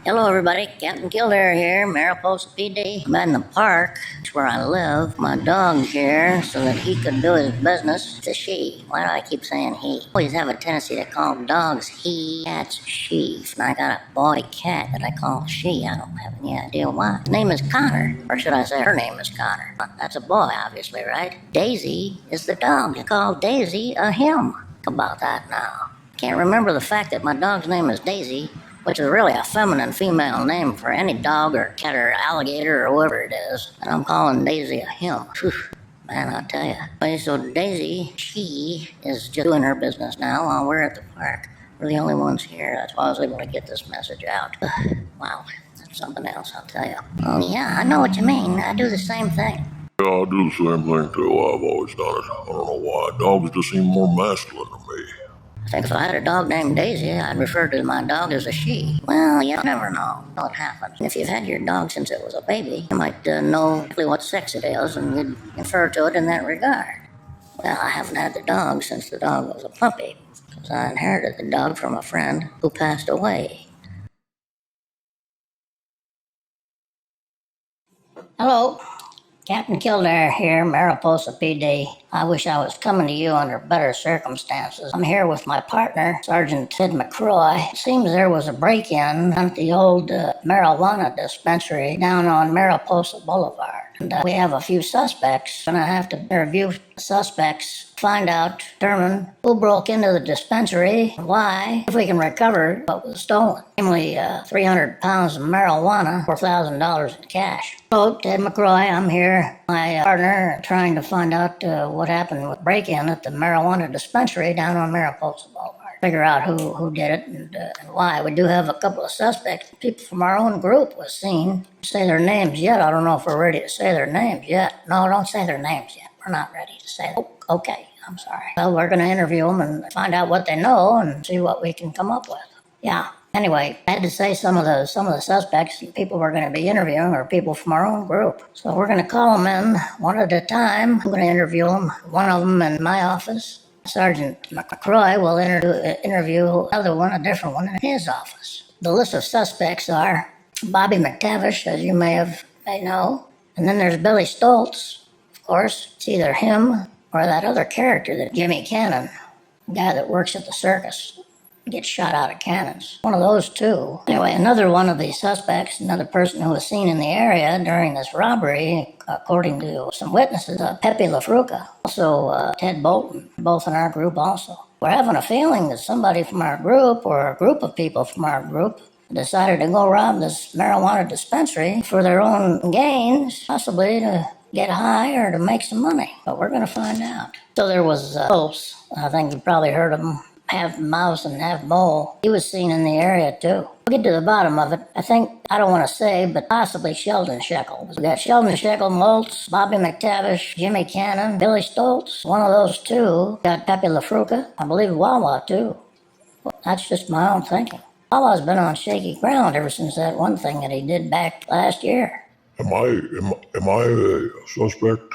Hello everybody, Captain Kildare here, Mariposa PD. I'm in the park, it's where I live. My dog's here so that he could do his business. It's a she. Why do I keep saying he? I always have a tendency to call dogs he, cats she. And I got a boy cat that I call she. I don't have any idea why. His name is Connor, or should I say her name is Connor. That's a boy, obviously, right? Daisy is the dog. You call Daisy a him. Think about that now. Can't remember the fact that my dog's name is Daisy, which is really a feminine female name for any dog or cat or alligator or whoever it is. And I'm calling Daisy a him. Whew, man, I'll tell you. Okay, so Daisy, she is just doing her business now while we're at the park. We're the only ones here. That's why I was able to get this message out. Wow, that's something else, I'll tell you. Oh, yeah, I know what you mean. I do the same thing. Yeah, I do the same thing too. I've always done it. I don't know why. Dogs just seem more masculine to me. I think if I had a dog named Daisy, I'd refer to my dog as a she. Well, you never know what happens. If you've had your dog since it was a baby, you might know exactly what sex it is, and you'd refer to it in that regard. Well, I haven't had the dog since the dog was a puppy, because I inherited the dog from a friend who passed away. Hello. Captain Kildare here, Mariposa PD. I wish I was coming to you under better circumstances. I'm here with my partner, Sergeant Ted McCroy. It seems there was a break-in at the old marijuana dispensary down on Mariposa Boulevard. And we have a few suspects, and I have to interview suspects, find out, determine who broke into the dispensary, why, if we can recover what was stolen. Namely, 300 pounds of marijuana, $4,000 in cash. So, Ted McCroy, I'm here, my partner, trying to find out what happened with break-in at the marijuana dispensary down on Mariposa Boulevard. Figure out who did it and why. We do have a couple of suspects. People from our own group was seen. Say their names yet. I don't know if we're ready to say their names yet. No, don't say their names yet. We're not ready to say that. Oh, okay, I'm sorry. Well, we're going to interview them and find out what they know and see what we can come up with. Yeah. Anyway, I had to say some of the suspects and people we're going to be interviewing are people from our own group. So we're going to call them in one at a time. I'm going to interview them, one of them in my office. Sergeant McCroy will interview another one, a different one, in his office. The list of suspects are Bobby McTavish, as you may know. And then there's Billy Stoltz. Of course, it's either him or that other character, that Jimmy Cannon, the guy that works at the circus, gets shot out of cannons. One of those two. Anyway, another one of these suspects, another person who was seen in the area during this robbery, according to some witnesses, Pepe LaFruca, also Ted Bolton, both in our group also. We're having a feeling that somebody from our group, or a group of people from our group, decided to go rob this marijuana dispensary for their own gains, possibly to get high or to make some money. But we're going to find out. So there was Opes. I think you probably heard of him. Half mouse and half mole. He was seen in the area too. We'll get to the bottom of it. I don't want to say, but possibly Sheldon Shekel. We got Sheldon Shekel, Moltz, Bobby McTavish, Jimmy Cannon, Billy Stoltz. One of those two. Got Pepe LaFruca. I believe Wawa too. Well, that's just my own thinking. Wawa's been on shaky ground ever since that one thing that he did back last year. Am I a suspect?